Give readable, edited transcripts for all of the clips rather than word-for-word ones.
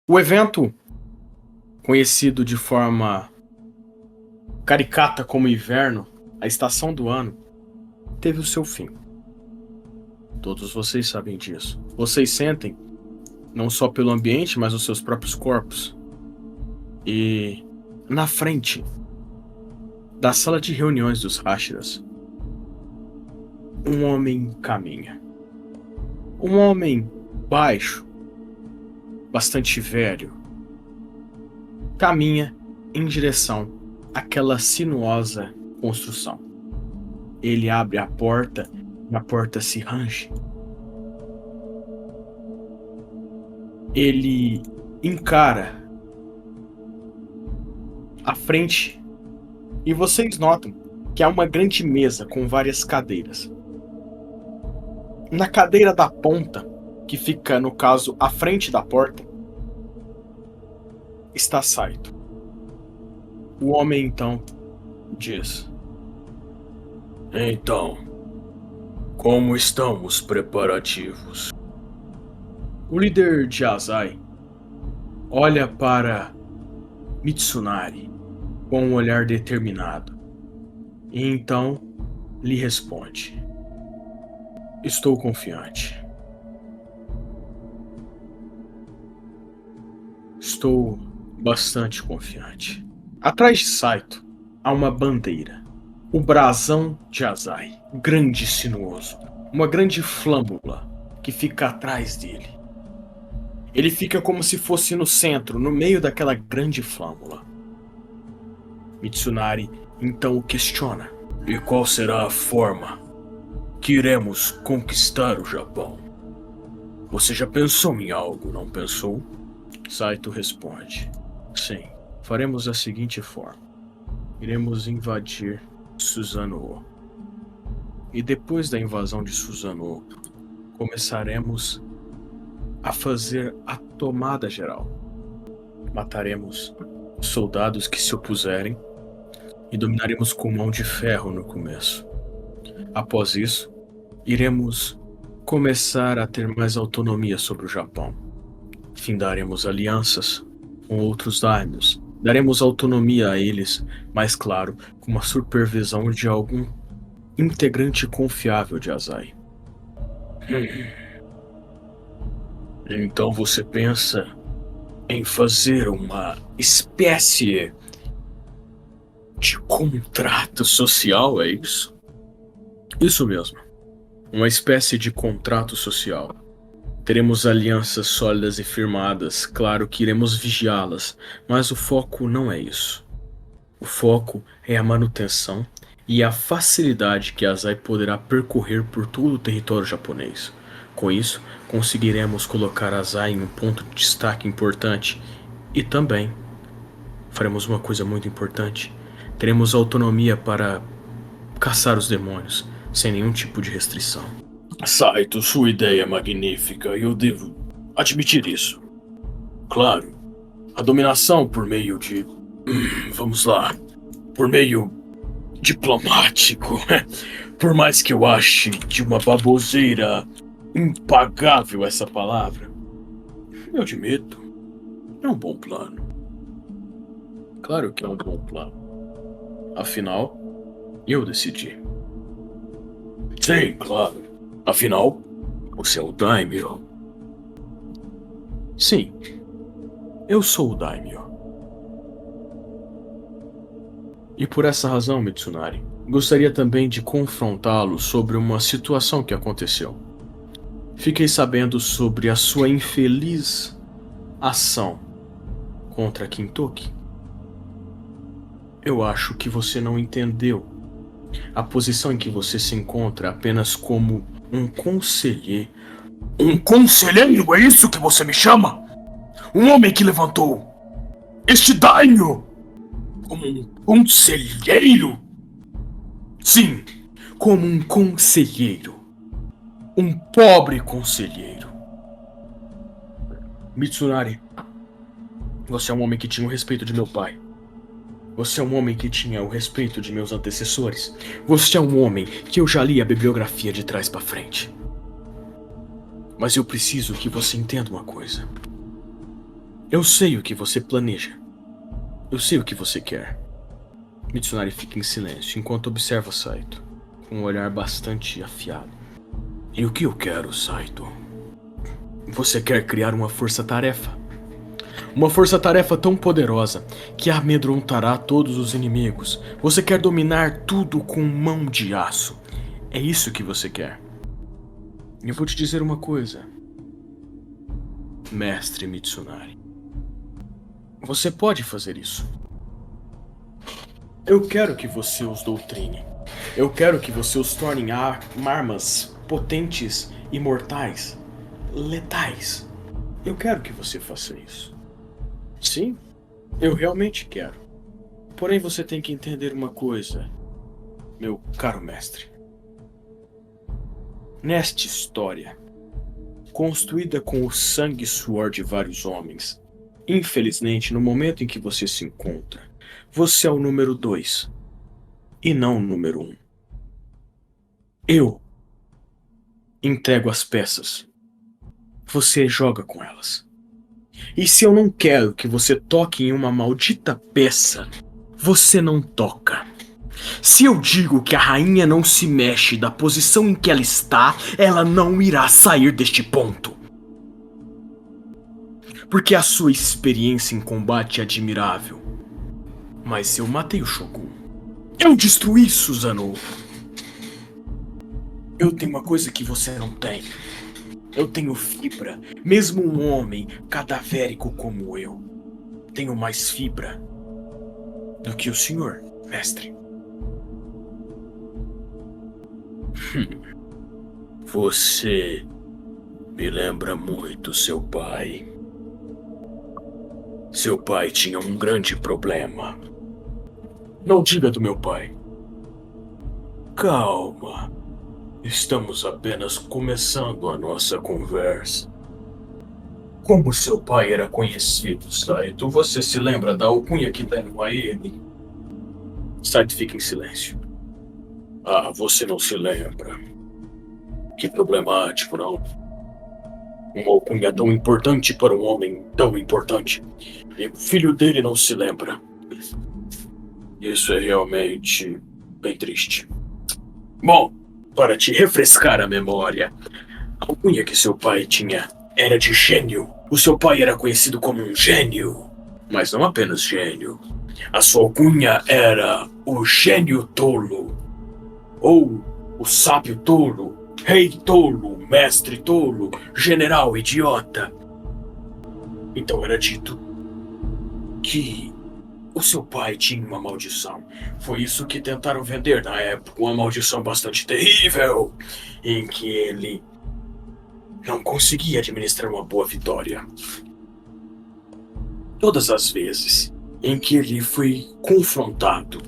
O evento, conhecido de forma caricata como inverno, a estação do ano, teve o seu fim. Todos vocês sabem disso. Vocês sentem, não só pelo ambiente, mas os seus próprios corpos. E na frente da sala de reuniões dos Hashiras, um homem caminha. Um homem baixo, bastante velho, caminha em direção àquela sinuosa construção. Ele abre a porta e a porta se range. Ele encara a frente e vocês notam que há uma grande mesa com várias cadeiras. Na cadeira da ponta, que fica, no caso, à frente da porta, está Saito. O homem então diz: Então, como estão os preparativos? O líder de Azai olha para Mitsunari com um olhar determinado e então lhe responde: Estou confiante. Estou bastante confiante. Atrás de Saito há uma bandeira. O brasão de Azai, grande e sinuoso. Uma grande flâmula que fica atrás dele. Ele fica como se fosse no centro, no meio daquela grande flâmula. Mitsunari então o questiona. E qual será a forma que iremos conquistar o Japão? Você já pensou em algo, não pensou? Saito responde: Sim, faremos da seguinte forma. Iremos invadir Susanoo. E depois da invasão de Susanoo, começaremos a fazer a tomada geral. Mataremos soldados que se opuserem e dominaremos com mão de ferro no começo. Após isso, iremos começar a ter mais autonomia sobre o Japão. Findaremos alianças com outros daimyos. Daremos autonomia a eles, mas claro, com a supervisão de algum integrante confiável de Azai. Então você pensa em fazer uma espécie de contrato social, é isso? Isso mesmo. Uma espécie de contrato social. Teremos alianças sólidas e firmadas, claro que iremos vigiá-las, mas o foco não é isso. O foco é a manutenção e a facilidade que Azai poderá percorrer por todo o território japonês. Com isso, conseguiremos colocar Azai em um ponto de destaque importante e também faremos uma coisa muito importante. Teremos autonomia para caçar os demônios, sem nenhum tipo de restrição. Saito, sua ideia é magnífica e eu devo admitir isso. Claro, a dominação por meio de... vamos lá, por meio diplomático. Por mais que eu ache de uma baboseira impagável essa palavra, eu admito, é um bom plano. Claro que é um bom plano. Afinal, eu decidi. Sim, claro. Afinal, você é o Daimyo. Sim, eu sou o Daimyo. E por essa razão, Mitsunari, gostaria também de confrontá-lo sobre uma situação que aconteceu. Fiquei sabendo sobre a sua infeliz ação contra Kintoki. Eu acho que você não entendeu a posição em que você se encontra apenas como um conselheiro. Um conselheiro, é isso que você me chama? Um homem que levantou este daimyo como um conselheiro? Sim, como um conselheiro. Um pobre conselheiro. Mitsunari, você é um homem que tinha o respeito de meu pai. Você é um homem que tinha o respeito de meus antecessores. Você é um homem que eu já li a bibliografia de trás pra frente. Mas eu preciso que você entenda uma coisa. Eu sei o que você planeja. Eu sei o que você quer. Mitsunari fica em silêncio enquanto observa Saito, com um olhar bastante afiado. E o que eu quero, Saito? Você quer criar uma força-tarefa? Uma força-tarefa tão poderosa que amedrontará todos os inimigos. Você quer dominar tudo com mão de aço. É isso que você quer. E eu vou te dizer uma coisa, Mestre Mitsunari. Você pode fazer isso. Eu quero que você os doutrine. Eu quero que você os torne armas potentes e mortais, letais. Eu quero que você faça isso. Sim, eu realmente quero. Porém, você tem que entender uma coisa, meu caro mestre. Nesta história, construída com o sangue e suor de vários homens, infelizmente, no momento em que você se encontra, você é o número 2 e não o número 1. Eu entrego as peças. Você joga com elas. E se eu não quero que você toque em uma maldita peça, você não toca. Se eu digo que a rainha não se mexe da posição em que ela está, ela não irá sair deste ponto. Porque a sua experiência em combate é admirável. Mas eu matei o Shogun. Eu destruí Susanoo. Eu tenho uma coisa que você não tem. Eu tenho fibra. Mesmo um homem cadavérico como eu, tenho mais fibra do que o senhor, mestre. Você me lembra muito seu pai. Seu pai tinha um grande problema. Não diga do meu pai. Calma. Estamos apenas começando a nossa conversa. Como seu pai era conhecido, Saito? Você se lembra da alcunha que deram a ele? Saito fica em silêncio. Ah, você não se lembra. Que problemático, não? Uma alcunha tão importante para um homem tão importante. E o filho dele não se lembra. Isso é realmente bem triste. Bom, para te refrescar a memória, a alcunha que seu pai tinha era de gênio. O seu pai era conhecido como um gênio, mas não apenas gênio. A sua alcunha era o gênio tolo, ou o sábio tolo, rei tolo, mestre tolo, general idiota. Então era dito que o seu pai tinha uma maldição. Foi isso que tentaram vender na época, uma maldição bastante terrível, em que ele não conseguia administrar uma boa vitória. Todas as vezes em que ele foi confrontado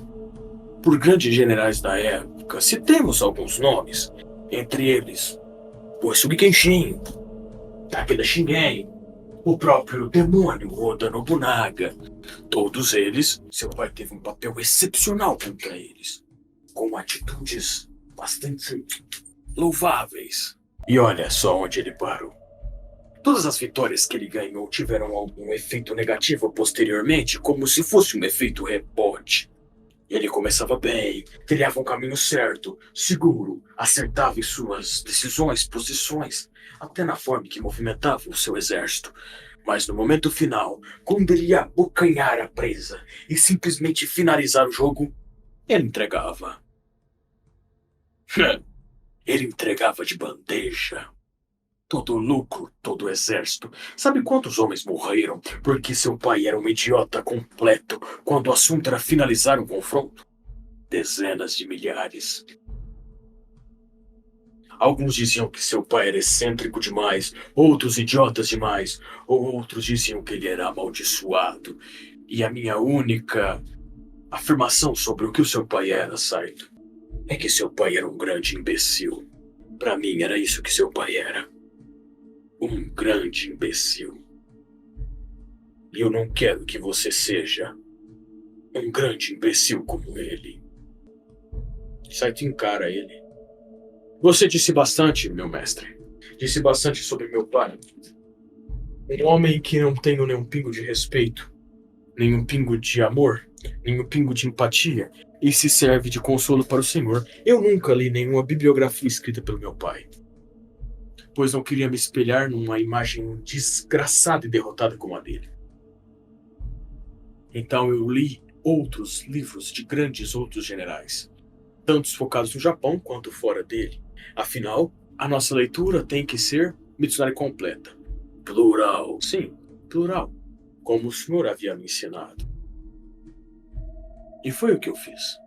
por grandes generais da época, citemos alguns nomes, entre eles o Uesugi Kenshin, Takeda Shingen, o próprio demônio Oda Nobunaga. Todos eles, seu pai teve um papel excepcional contra eles, com atitudes bastante louváveis. E olha só onde ele parou. Todas as vitórias que ele ganhou tiveram algum efeito negativo posteriormente, como se fosse um efeito rebote. Ele começava bem, trilhava um caminho certo, seguro, acertava em suas decisões, posições, até na forma que movimentava o seu exército. Mas no momento final, quando ele ia abocanhar a presa e simplesmente finalizar o jogo, ele entregava. Ele entregava de bandeja. Todo o lucro, todo o exército. Sabe quantos homens morreram porque seu pai era um idiota completo quando o assunto era finalizar um confronto? Dezenas de milhares. Alguns diziam que seu pai era excêntrico demais, outros idiotas demais, ou outros diziam que ele era amaldiçoado. E a minha única afirmação sobre o que o seu pai era, Saito, é que seu pai era um grande imbecil. Para mim era isso que seu pai era. Um grande imbecil. E eu não quero que você seja um grande imbecil como ele. Saito encara ele. Você disse bastante, meu mestre. Disse bastante sobre meu pai. Um homem que não tem nenhum pingo de respeito, nenhum pingo de amor, nenhum pingo de empatia, e se serve de consolo para o Senhor. Eu nunca li nenhuma bibliografia escrita pelo meu pai, pois não queria me espelhar numa imagem desgraçada e derrotada como a dele. Então eu li outros livros de grandes outros generais, tantos focados no Japão quanto fora dele. Afinal, a nossa leitura tem que ser Mitsunari completa. Plural. Sim, plural, como o senhor havia me ensinado. E foi o que eu fiz.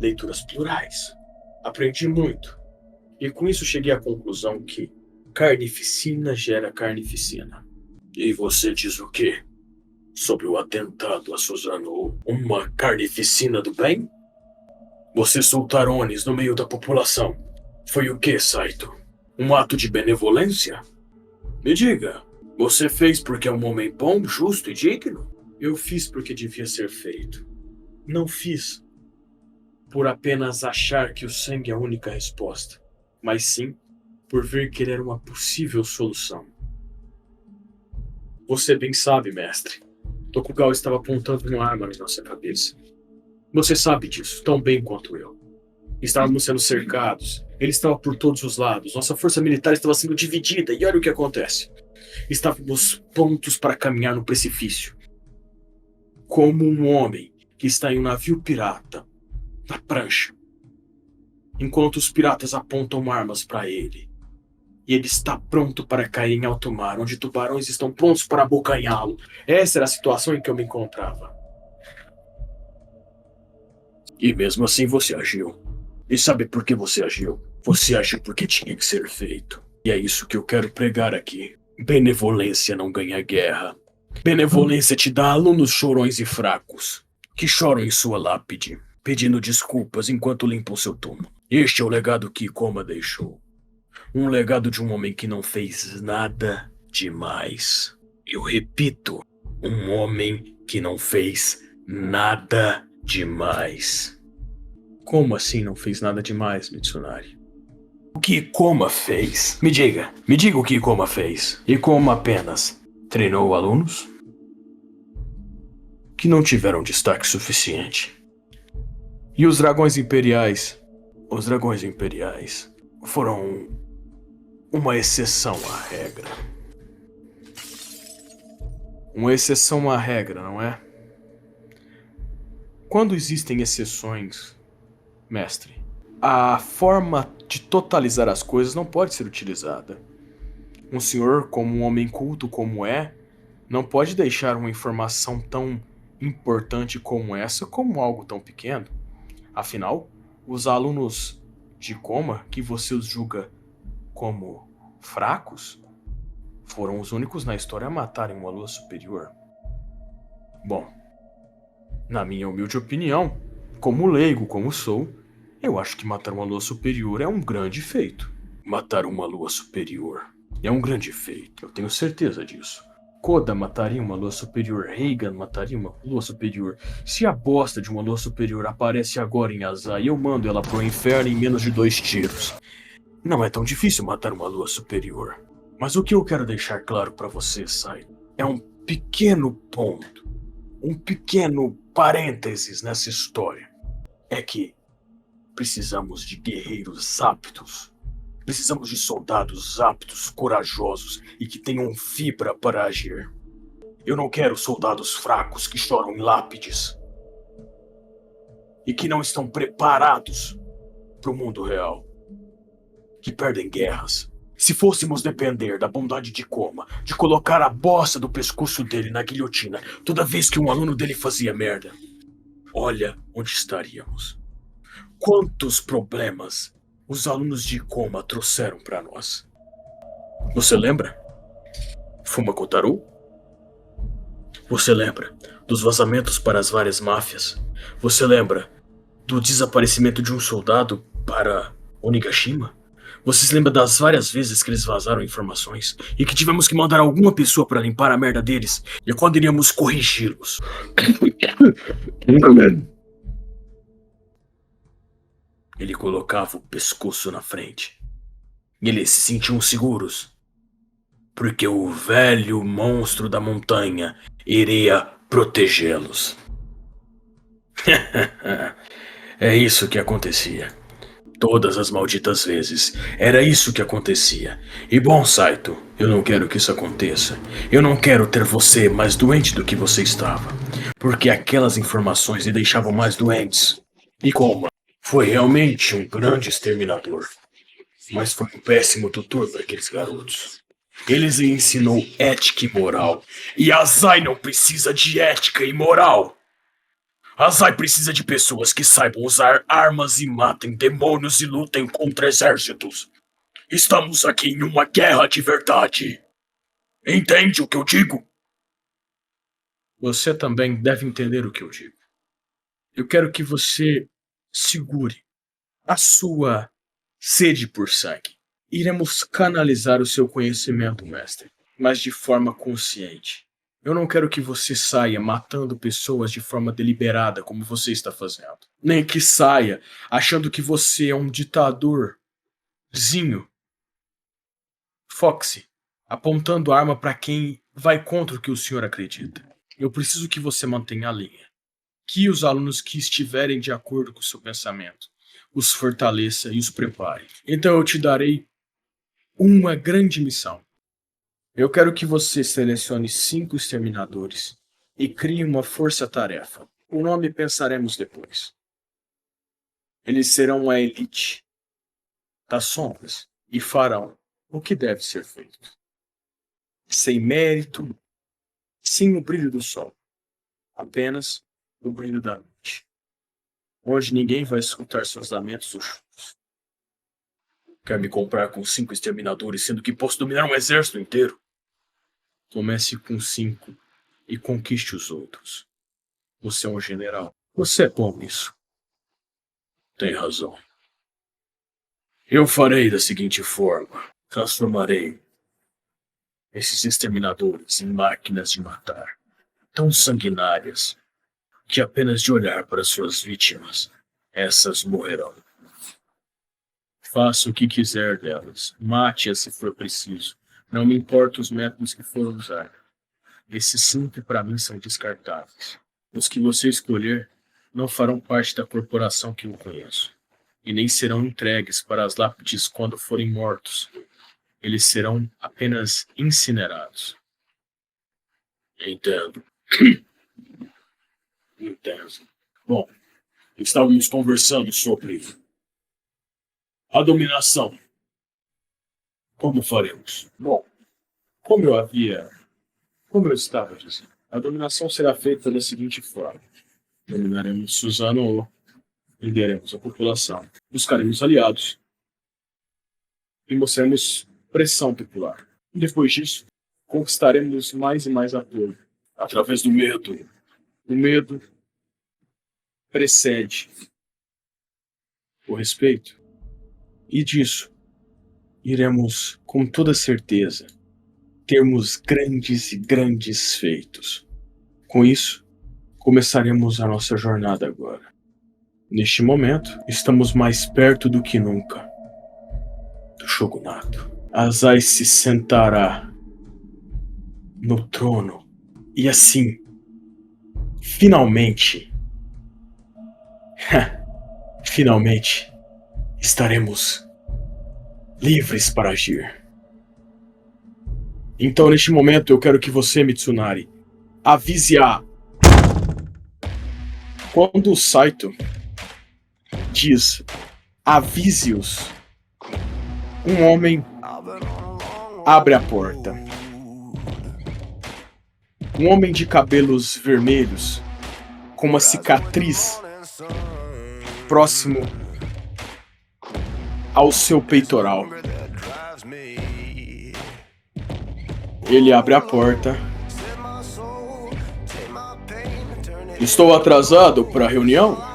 Leituras plurais. Aprendi muito. E com isso cheguei à conclusão que carnificina gera carnificina. E você diz o quê? Sobre o atentado a Suzano, uma carnificina do bem? Você soltar Onis no meio da população. Foi o quê, Saito? Um ato de benevolência? Me diga, você fez porque é um homem bom, justo e digno? Eu fiz porque devia ser feito. Não fiz por apenas achar que o sangue é a única resposta, mas sim por ver que ele era uma possível solução. Você bem sabe, mestre. Tokugawa estava apontando uma arma na nossa cabeça. Você sabe disso tão bem quanto eu. Estávamos sendo cercados. Ele estava por todos os lados. Nossa força militar estava sendo dividida. E olha o que acontece. Estávamos prontos para caminhar no precipício. Como um homem que está em um navio pirata, na prancha, enquanto os piratas apontam armas para ele. E ele está pronto para cair em alto mar, onde tubarões estão prontos para abocanhá-lo. Essa era a situação em que eu me encontrava. E mesmo assim você agiu. E sabe por que você agiu? Você agiu porque tinha que ser feito. E é isso que eu quero pregar aqui. Benevolência não ganha guerra. Benevolência te dá alunos chorões e fracos, que choram em sua lápide, pedindo desculpas enquanto limpam seu túmulo. Este é o legado que Ikoma deixou. Um legado de um homem que não fez nada demais. Eu repito, um homem que não fez nada demais. Como assim não fez nada demais, Mitsunari? O que Ikoma fez? Me diga o que Ikoma fez. Ikoma apenas treinou alunos que não tiveram destaque suficiente. E os dragões imperiais? Os dragões imperiais foram uma exceção à regra. Uma exceção à regra, não é? Quando existem exceções, mestre, a forma de totalizar as coisas não pode ser utilizada. Um senhor, como um homem culto como é, não pode deixar uma informação tão importante como essa como algo tão pequeno. Afinal, os alunos de Ikoma, que você os julga como fracos, foram os únicos na história a matarem uma lua superior. Bom, na minha humilde opinião, como leigo como sou, eu acho que matar uma lua superior é um grande feito. Matar uma lua superior é um grande feito. Eu tenho certeza disso. Koda mataria uma lua superior, Reigan mataria uma lua superior. Se a bosta de uma lua superior aparece agora em Azai, eu mando ela pro inferno em menos de 2 tiros. Não é tão difícil matar uma lua superior. Mas o que eu quero deixar claro pra você, Sai, é um pequeno ponto, um pequeno parênteses nessa história. É que precisamos de guerreiros aptos. Precisamos de soldados aptos, corajosos e que tenham fibra para agir. Eu não quero soldados fracos que choram em lápides e que não estão preparados para o mundo real, que perdem guerras. Se fôssemos depender da bondade de Ikoma, de colocar a bosta do pescoço dele na guilhotina toda vez que um aluno dele fazia merda, olha onde estaríamos. Quantos problemas os alunos de Ikoma trouxeram para nós. Você lembra? Fumakotaru? Você lembra dos vazamentos para as várias máfias? Você lembra do desaparecimento de um soldado para Onigashima? Você se lembra das várias vezes que eles vazaram informações e que tivemos que mandar alguma pessoa para limpar a merda deles e quando iríamos corrigi-los? Ele colocava o pescoço na frente. E eles se sentiam seguros. porque o velho monstro da montanha iria protegê-los. É isso que acontecia. Todas as malditas vezes. Era isso que acontecia. E bom, Saito, eu não quero que isso aconteça. Eu não quero ter você mais doente do que você estava. Porque aquelas informações lhe deixavam mais doentes. E Koma foi realmente um grande exterminador. Mas foi um péssimo tutor para aqueles garotos. Ele lhes ensinou ética e moral. E a Zai não precisa de ética e moral. A Zai precisa de pessoas que saibam usar armas e matem demônios e lutem contra exércitos. Estamos aqui em uma guerra de verdade. Entende o que eu digo? Você também deve entender o que eu digo. Eu quero que você segure a sua sede por sangue. Iremos canalizar o seu conhecimento, mestre, mas de forma consciente. Eu não quero que você saia matando pessoas de forma deliberada, como você está fazendo. Nem que saia achando que você é um ditadorzinho. Foxe, apontando arma para quem vai contra o que o senhor acredita. Eu preciso que você mantenha a linha. Que os alunos que estiverem de acordo com o seu pensamento os fortaleça e os prepare. Então eu te darei uma grande missão. Eu quero que você selecione 5 exterminadores e crie uma força-tarefa. O nome pensaremos depois. Eles serão a elite das sombras e farão o que deve ser feito. Sem mérito, sem o brilho do sol. Apenas o brilho da noite. Onde ninguém vai escutar seus lamentos ou chutos. Quer me comprar com 5 exterminadores, sendo que posso dominar um exército inteiro? Comece com 5 e conquiste os outros. Você é um general. Você é bom nisso. Tem razão. Eu farei da seguinte forma. Transformarei esses exterminadores em máquinas de matar, tão sanguinárias, que apenas de olhar para suas vítimas, essas morrerão. Faça o que quiser delas. Mate-as se for preciso. Não me importa os métodos que for usar. Esses 5 para mim são descartáveis. Os que você escolher não farão parte da corporação que eu conheço. E nem serão entregues para as lápides quando forem mortos. Eles serão apenas incinerados. Entendo. Entendo. Bom, estávamos conversando sobre a dominação. Como faremos? Bom, como eu estava dizendo, a dominação será feita da seguinte forma. Dominaremos Suzano, lideraremos a população, buscaremos aliados e mostraremos pressão popular. Depois disso, conquistaremos mais e mais apoio. Através do medo. O medo precede o respeito. E disso, iremos, com toda certeza, termos grandes e grandes feitos. Com isso, começaremos a nossa jornada agora. Neste momento, estamos mais perto do que nunca do Shogunato. Azai se sentará no trono e assim, finalmente, estaremos livres para agir. Então, neste momento, eu quero que você, Mitsunari, avise a... Quando o Saito diz avise-os, um homem abre a porta. Um homem de cabelos vermelhos, com uma cicatriz próximo ao seu peitoral. Ele abre a porta. Estou atrasado para a reunião?